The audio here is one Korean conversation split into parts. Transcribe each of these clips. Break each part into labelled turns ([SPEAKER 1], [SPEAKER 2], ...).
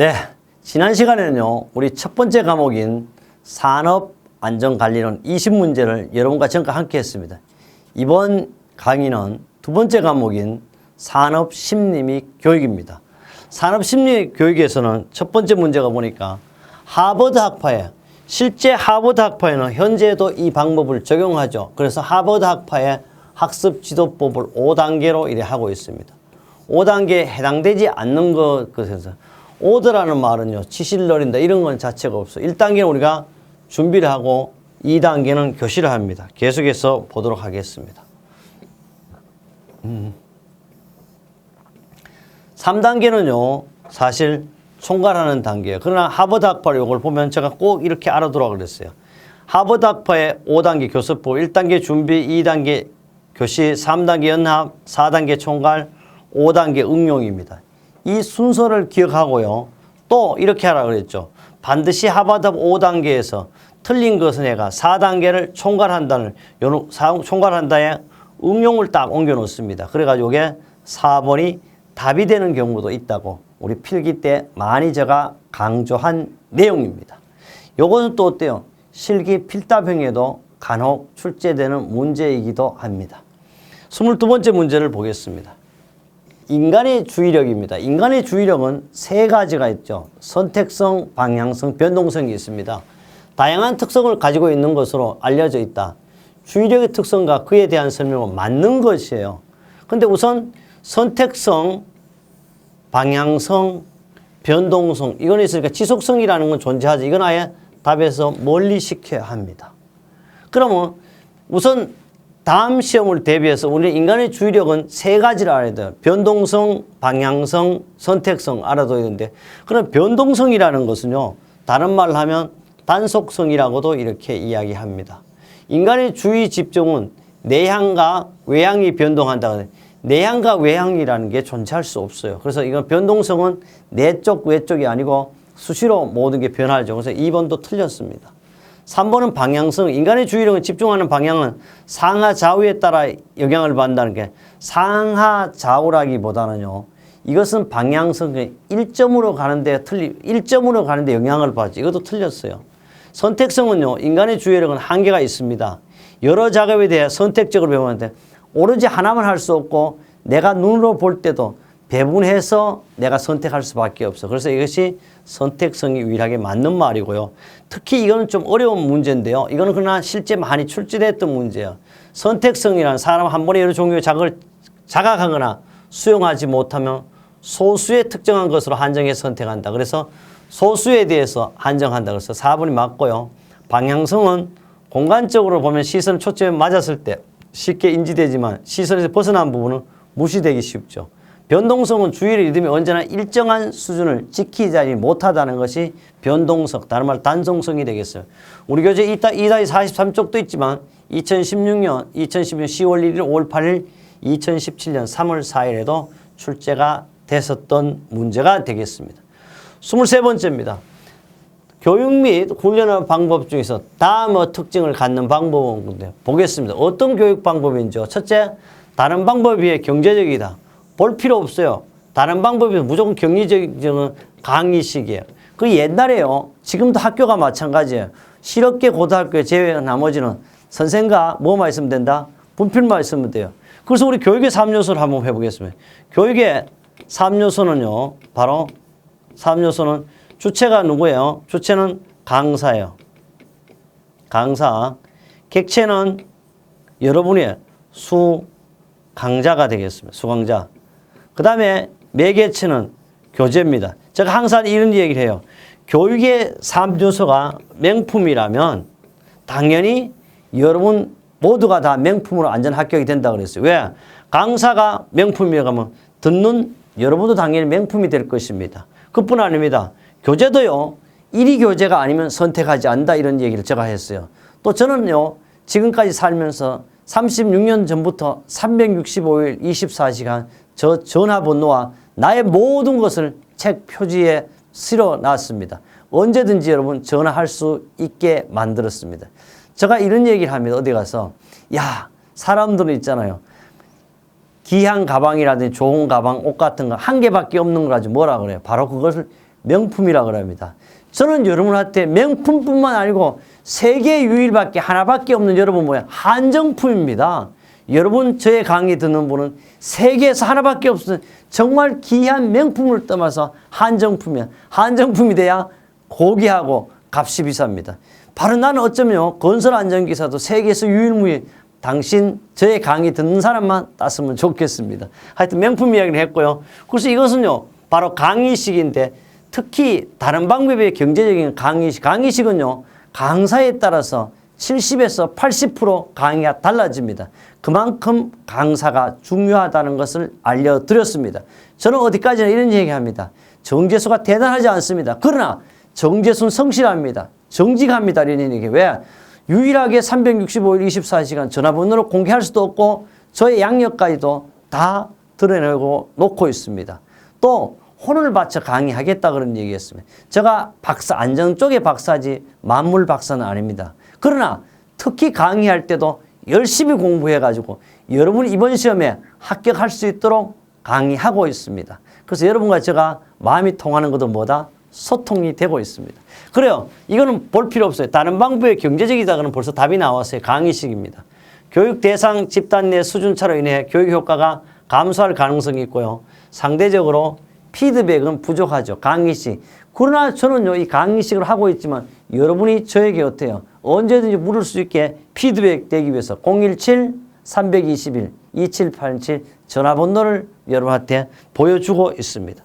[SPEAKER 1] 네, 지난 시간에는요, 우리 첫 번째 과목인 산업안전관리론 20문제를 여러분과 저와 함께 했습니다. 이번 강의는 두 번째 과목인 산업심리 교육입니다. 산업심리 교육에서는 첫 번째 문제가 보니까 하버드 학파에, 실제 하버드 학파에는 현재도 이 방법을 적용하죠. 그래서 하버드 학파의 학습 지도법을 5단계로 이래 하고 있습니다. 5단계에 해당되지 않는 것에서 5드라는 말은요, 치실 노린다 이런 건 자체가 없어요. 1단계는 우리가 준비를 하고 2단계는 교실을 합니다. 계속해서 보도록 하겠습니다. 3단계는요, 사실 총괄하는 단계예요. 그러나 하버드 학파를 이걸 보면 제가 꼭 이렇게 알아두라 그랬어요. 하버드 학파의 5단계 교습법, 1단계 준비, 2단계 교시, 3단계 연합, 4단계 총괄, 5단계 응용입니다. 이 순서를 기억하고요. 또 이렇게 하라 그랬죠. 반드시 하버드 5단계에서 틀린 것은 얘가 4단계를 총괄한다는, 총괄한다에 응용을 딱 옮겨 놓습니다. 그래가지고 이게 4번이 답이 되는 경우도 있다고 우리 필기 때 많이 제가 강조한 내용입니다. 요거는 또 어때요? 실기 필답형에도 간혹 출제되는 문제이기도 합니다. 22번째 문제를 보겠습니다. 인간의 주의력입니다. 인간의 주의력은 세 가지가 있죠. 선택성, 방향성, 변동성이 있습니다. 다양한 특성을 가지고 있는 것으로 알려져 있다. 주의력의 특성과 그에 대한 설명은 맞는 것이에요. 근데 우선 선택성, 방향성, 변동성, 이건 있으니까 지속성이라는 건 존재하지. 이건 아예 답에서 멀리시켜야 합니다. 그러면 우선 다음 시험을 대비해서 우리 인간의 주의력은 세 가지를 알아야 돼요. 변동성, 방향성, 선택성 알아둬야 되는데, 그럼 변동성이라는 것은요, 다른 말로 하면 단속성이라고도 이렇게 이야기합니다. 인간의 주의 집중은 내향과 외향이 변동한다. 내향과 외향이라는 게 존재할 수 없어요. 그래서 이건 변동성은 내쪽, 외쪽이 아니고 수시로 모든 게 변하죠. 그래서 2번도 틀렸습니다. 3번은 방향성. 인간의 주의력은 집중하는 방향은 상하 좌우에 따라 영향을 받는다는 게, 상하 좌우라기보다는요, 이것은 방향성, 일점으로 가는데 일점으로 가는데 영향을 받지. 이것도 틀렸어요. 선택성은요, 인간의 주의력은 한계가 있습니다. 여러 작업에 대해 선택적으로 배우는데 오로지 하나만 할 수 없고 내가 눈으로 볼 때도 배분해서 내가 선택할 수밖에 없어. 그래서 이것이 선택성이 유일하게 맞는 말이고요. 특히 이거는 좀 어려운 문제인데요. 이거는 그러나 실제 많이 출제됐던 문제예요. 선택성이란 사람 한 번에 여러 종류의 작업을 자각하거나 수용하지 못하면 소수의 특정한 것으로 한정해서 선택한다. 그래서 소수에 대해서 한정한다. 그래서 4번이 맞고요. 방향성은 공간적으로 보면 시선 초점에 맞았을 때 쉽게 인지되지만 시선에서 벗어난 부분은 무시되기 쉽죠. 변동성은 주의의 리듬이 언제나 일정한 수준을 지키지 못하다는 것이 변동성, 다른 말 단성성이 되겠어요. 우리 교재 2-43쪽도 있지만 2016년 10월 1일, 5월 8일, 2017년 3월 4일에도 출제가 됐었던 문제가 되겠습니다. 23번째입니다. 교육 및 훈련의 방법 중에서 다음의 특징을 갖는 방법은 보겠습니다. 어떤 교육 방법인지요? 첫째, 다른 방법에 비해 경제적이다. 볼 필요 없어요. 다른 방법이 무조건 경리적인 강의식이에요. 그 옛날에요. 지금도 학교가 마찬가지예요. 실업계 고등학교에 제외한 나머지는 선생과 뭐만 있으면 된다? 분필만 있으면 돼요. 그래서 우리 교육의 3요소를 한번 해보겠습니다. 교육의 3요소는요. 바로 3요소는 주체가 누구예요? 주체는 강사예요. 강사. 객체는 여러분의 수강자가 되겠습니다. 수강자. 그 다음에 매개체는 교재입니다. 제가 항상 이런 얘기를 해요. 교육의 3요소가 명품이라면 당연히 여러분 모두가 다 명품으로 안전 합격이 된다고 그랬어요. 왜? 강사가 명품이라고 하면 듣는 여러분도 당연히 명품이 될 것입니다. 그뿐 아닙니다. 교재도요, 1위 교재가 아니면 선택하지 않는다 이런 얘기를 제가 했어요. 또 저는요, 지금까지 살면서 36년 전부터 365일 24시간 저 전화번호와 나의 모든 것을 책 표지에 실어놨습니다. 언제든지 여러분 전화할 수 있게 만들었습니다. 제가 이런 얘기를 합니다. 어디 가서, 야, 사람들은 있잖아요. 귀한 가방이라든지 좋은 가방, 옷 같은 거 한 개밖에 없는 걸 가지고 뭐라 그래요? 바로 그것을 명품이라 그럽니다. 저는 여러분한테 명품뿐만 아니고 세계 유일밖에 하나밖에 없는 여러분 뭐야? 한정품입니다. 여러분 저의 강의 듣는 분은 세계에서 하나밖에 없는 정말 귀한 명품을 떠나서 한정품이야. 한정품이 돼야 고귀하고 값이 비쌉니다. 바로 나는 어쩌면 건설 안전기사도 세계에서 유일무이 당신 저의 강의 듣는 사람만 땄으면 좋겠습니다. 하여튼 명품 이야기를 했고요. 그래서 이것은요 바로 강의식인데 특히 다른 방법의 경제적인 강의식은요 강사에 따라서 70에서 80% 강의가 달라집니다. 그만큼 강사가 중요하다는 것을 알려드렸습니다. 저는 어디까지나 이런 얘기합니다. 정재수가 대단하지 않습니다. 그러나 정재수는 성실합니다. 정직합니다. 이런 얘기. 왜? 유일하게 365일 24시간 전화번호를 공개할 수도 없고 저의 양력까지도 다 드러내고 놓고 있습니다. 또 혼을 바쳐 강의하겠다 그런 얘기했습니다. 제가 박사, 안전 쪽의 박사지 만물 박사는 아닙니다. 그러나 특히 강의할 때도 열심히 공부해가지고 여러분이 이번 시험에 합격할 수 있도록 강의하고 있습니다. 그래서 여러분과 제가 마음이 통하는 것도 뭐다? 소통이 되고 있습니다. 그래요. 이거는 볼 필요 없어요. 다른 방법의 경제적이다 그러면 벌써 답이 나왔어요. 강의식입니다. 교육 대상 집단 내 수준차로 인해 교육 효과가 감소할 가능성이 있고요. 상대적으로 피드백은 부족하죠. 강의식. 그러나 저는요, 이 강의식을 하고 있지만 여러분이 저에게 어때요? 언제든지 물을 수 있게 피드백 되기 위해서 017-321-2787 전화번호를 여러분한테 보여주고 있습니다.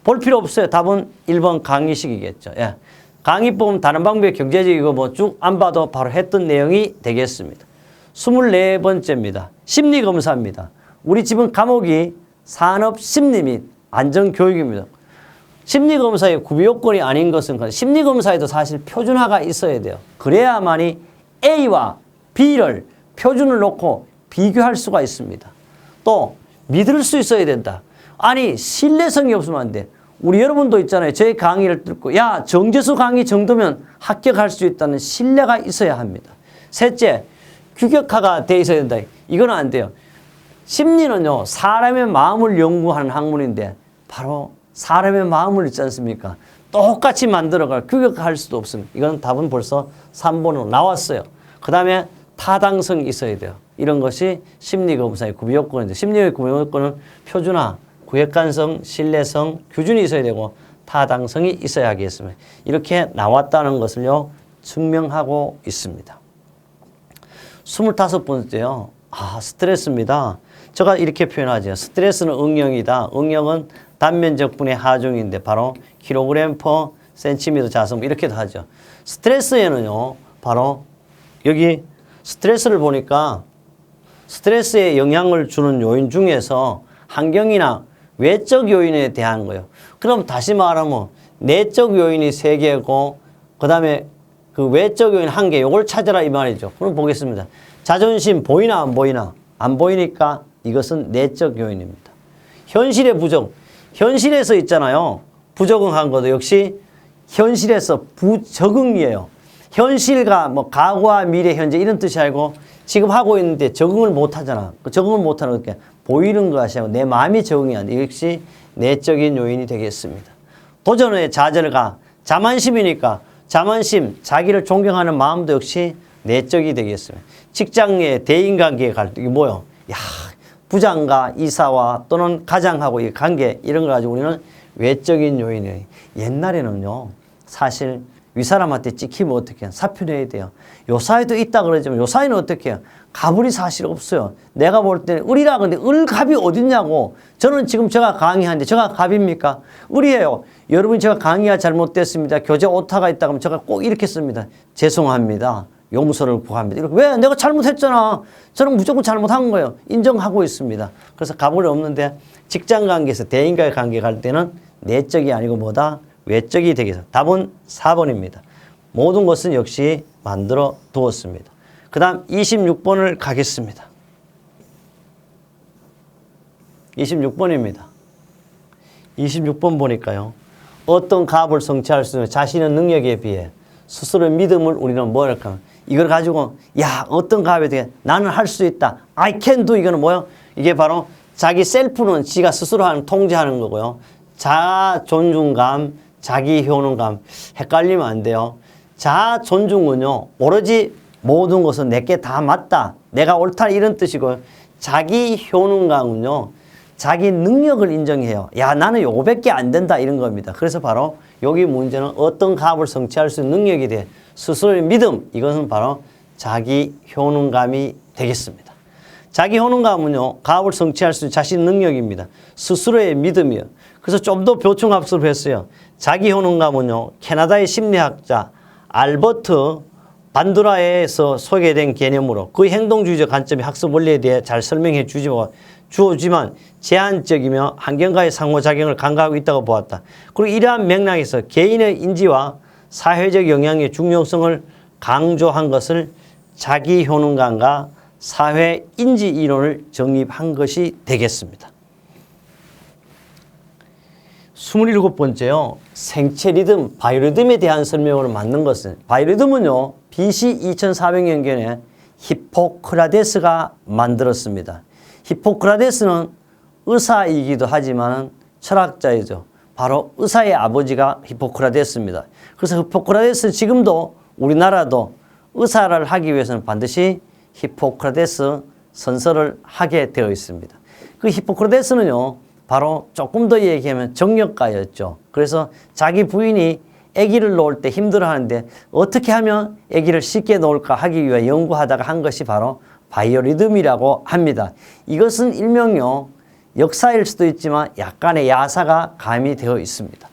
[SPEAKER 1] 볼 필요 없어요. 답은 1번 강의식이겠죠. 예. 강의법은 다른 방법의 경제적이고 뭐 쭉 안 봐도 바로 했던 내용이 되겠습니다. 24번째입니다. 심리검사입니다. 우리 집은 과목이 산업심리 및 안전교육입니다. 심리검사의 구비요건이 아닌 것은 심리검사에도 사실 표준화가 있어야 돼요. 그래야만이 A와 B를 표준을 놓고 비교할 수가 있습니다. 또 믿을 수 있어야 된다. 아니 신뢰성이 없으면 안 돼. 우리 여러분도 있잖아요. 저희 강의를 듣고 야 정재수 강의 정도면 합격할 수 있다는 신뢰가 있어야 합니다. 셋째, 규격화가 돼 있어야 된다. 이건 안 돼요. 심리는요 사람의 마음을 연구하는 학문인데 바로 사람의 마음을 있지 않습니까? 똑같이 만들어갈 규격화할 수도 없습니다. 이건 답은 벌써 3번으로 나왔어요. 그 다음에 타당성이 있어야 돼요. 이런 것이 심리검사의 구비요건인데 심리의 구비요건은 표준화, 객관성, 신뢰성, 규준이 있어야 되고 타당성이 있어야 하겠습니다. 이렇게 나왔다는 것을요 증명하고 있습니다. 25번째요. 스트레스입니다. 제가 이렇게 표현하죠. 스트레스는 응용이다. 응용은 단면적분의 하중인데 바로 킬로그램 퍼 센티미터 자성 이렇게도 하죠. 스트레스에는요. 바로 여기 스트레스를 보니까 스트레스에 영향을 주는 요인 중에서 환경이나 외적 요인에 대한 거예요. 그럼 다시 말하면 내적 요인이 3개고 그 다음에 그 외적 요인 1개 요걸 찾아라 이 말이죠. 그럼 보겠습니다. 자존심 보이나 안 보이나? 안 보이니까 이것은 내적 요인입니다. 현실의 부정. 현실에서 있잖아요. 부적응한 것도 역시 현실에서 부적응이에요. 현실과 뭐 과거와 미래, 현재 이런 뜻이 아니고 지금 하고 있는데 적응을 못 하잖아. 그 적응을 못 하는 게 보이는 것이 아니고 내 마음이 적응이 안 돼. 역시 내적인 요인이 되겠습니다. 도전의 좌절과 자만심이니까 자만심, 자기를 존경하는 마음도 역시 내적이 되겠습니다. 직장 내 대인관계의 갈등, 이게 뭐요? 야, 부장과 이사와 또는 가장하고 이 관계 이런 걸 가지고 우리는 외적인 요인이에요. 옛날에는요, 사실 윗사람한테 찍히면 어떻게 해요? 사표내야 돼요. 요 사이도 있다 그러지만 요 사이는 어떻게 해요? 갑을이 사실 없어요. 내가 볼 때는 을이라 근데 을갑이 어딨냐고. 저는 지금 제가 강의하는데 제가 갑입니까? 을이에요. 여러분 제가 강의가 잘못됐습니다. 교재 오타가 있다 그러면 제가 꼭 이렇게 씁니다. 죄송합니다. 용서를 구합니다. 이렇게 왜? 내가 잘못했잖아. 저는 무조건 잘못한 거예요. 인정하고 있습니다. 그래서 갑을이 없는데 직장 관계에서 대인과의 관계 갈 때는 내적이 아니고 뭐다? 외적이 되겠습니다. 답은 4번입니다. 모든 것은 역시 만들어 두었습니다. 그 다음 26번을 가겠습니다. 26번입니다. 26번 보니까요. 어떤 값을 성취할 수 있는 자신의 능력에 비해 스스로의 믿음을 우리는 뭐랄까 이걸 가지고 야 어떤 값에 대해 나는 할 수 있다. I can do 이거는 뭐요? 이게 바로 자기 셀프는 지가 스스로 하는 통제하는 거고요. 자아 존중감, 자기 효능감. 헷갈리면 안 돼요. 자아 존중은요, 오로지 모든 것은 내게 다 맞다, 내가 옳다, 이런 뜻이고, 자기 효능감은요, 자기 능력을 인정해요. 야, 나는 요거밖에 안 된다, 이런 겁니다. 그래서 바로 여기 문제는 어떤 값을 성취할 수 있는 능력에 대해 스스로의 믿음, 이것은 바로 자기 효능감이 되겠습니다. 자기 효능감은요, 값을 성취할 수 있는 자신 능력입니다. 스스로의 믿음이요. 그래서 좀 더 보충학습을 했어요. 자기 효능감은요, 캐나다의 심리학자 알버트 반두라에서 소개된 개념으로 그 행동주의적 관점의 학습 원리에 대해 잘 설명해 주어지만 제한적이며 환경과의 상호작용을 간과하고 있다고 보았다. 그리고 이러한 맥락에서 개인의 인지와 사회적 영향의 중요성을 강조한 것을 자기 효능감과 사회 인지 이론을 정립한 것이 되겠습니다. 27번째요. 생체 리듬, 바이오리듬에 대한 설명으로 맞는 것은, 바이오리듬은요, BC 2400년경에 히포크라테스가 만들었습니다. 히포크라테스는 의사이기도 하지만 철학자이죠. 바로 의사의 아버지가 히포크라테스입니다. 그래서 히포크라테스 지금도 우리나라도 의사를 하기 위해서는 반드시 히포크라테스 선서를 하게 되어 있습니다. 그 히포크라테스는요, 바로 조금 더 얘기하면 정력가였죠. 그래서 자기 부인이 아기를 놓을 때 힘들어하는데 어떻게 하면 아기를 쉽게 놓을까 하기 위해 연구하다가 한 것이 바로 바이오리듬이라고 합니다. 이것은 일명요, 역사일 수도 있지만 약간의 야사가 가미되어 있습니다.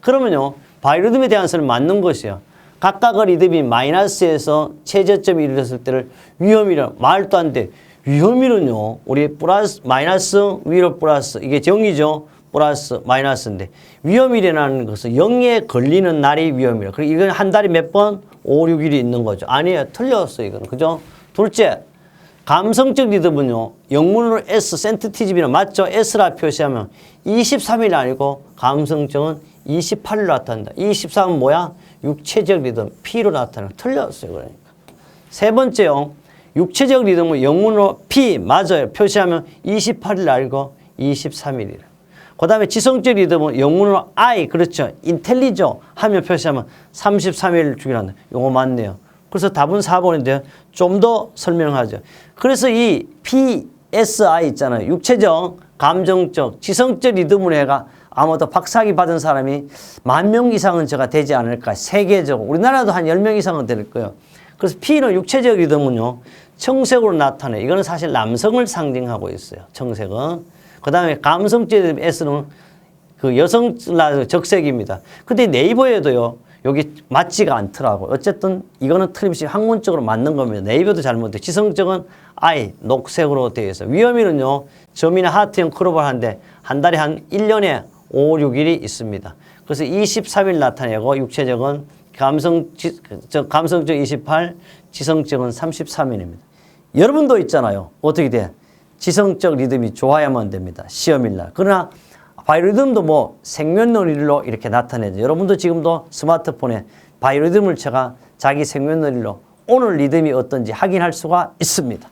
[SPEAKER 1] 그러면요, 바이오리듬에 대한 설명 맞는 것이요. 각각의 리듬이 마이너스에서 최저점에 이르렀을 때를 위험이라, 말도 안 돼. 위험이는요, 우리 플러스, 마이너스, 위로 플러스, 이게 정이죠. 플러스, 마이너스인데, 위험이라는 것은 0에 걸리는 날이 위험이라. 그리고 이건 한 달에 몇 번? 5, 6일이 있는 거죠. 아니에요. 틀렸어요, 이건. 그죠? 둘째, 감성적 리듬은요, 영문으로 S, 센티티즘이나 맞죠? S라 표시하면 23일 아니고, 감성적은 28일로 나타난다. 23은 뭐야? 육체적 리듬, P로 나타나는. 틀렸어요, 그러니까. 세 번째요. 육체적 리듬은 영문으로 P, 맞아요. 표시하면 28일 알고 23일이라. 그 다음에 지성적 리듬은 영문으로 I, 그렇죠. 인텔리죠. 하면 표시하면 33일 주기란다. 요거 맞네요. 그래서 답은 4번인데요. 좀 더 설명하죠. 그래서 이 PSI 있잖아요. 육체적, 감정적, 지성적 리듬으로 해가 아마도 박사학위 받은 사람이 10,000명 이상은 제가 되지 않을까. 세계적으로. 우리나라도 한 10명 이상은 될 거예요. 그래서 P는 육체적 리듬은요, 청색으로 나타내요. 이거는 사실 남성을 상징하고 있어요. 청색은. 그 다음에 감성적 리듬 S는 그 여성 적색입니다. 근데 네이버에도요, 여기 맞지가 않더라고요. 어쨌든 이거는 틀림없이 학문적으로 맞는 겁니다. 네이버도 잘못돼요. 지성적은 I, 녹색으로 되어 있어요. 위험이는요, 점이나 하트형 크롭을 하는데 한 달에 한 1년에 5, 6일이 있습니다. 그래서 23일 나타내고 육체적은 감성적 28, 지성적은 33일입니다. 여러분도 있잖아요. 어떻게 돼? 지성적 리듬이 좋아야만 됩니다. 시험일날. 그러나 바이오리듬도 뭐 생년월일로 이렇게 나타내죠. 여러분도 지금도 스마트폰에 바이오리듬을 쳐가 자기 생년월일로 오늘 리듬이 어떤지 확인할 수가 있습니다.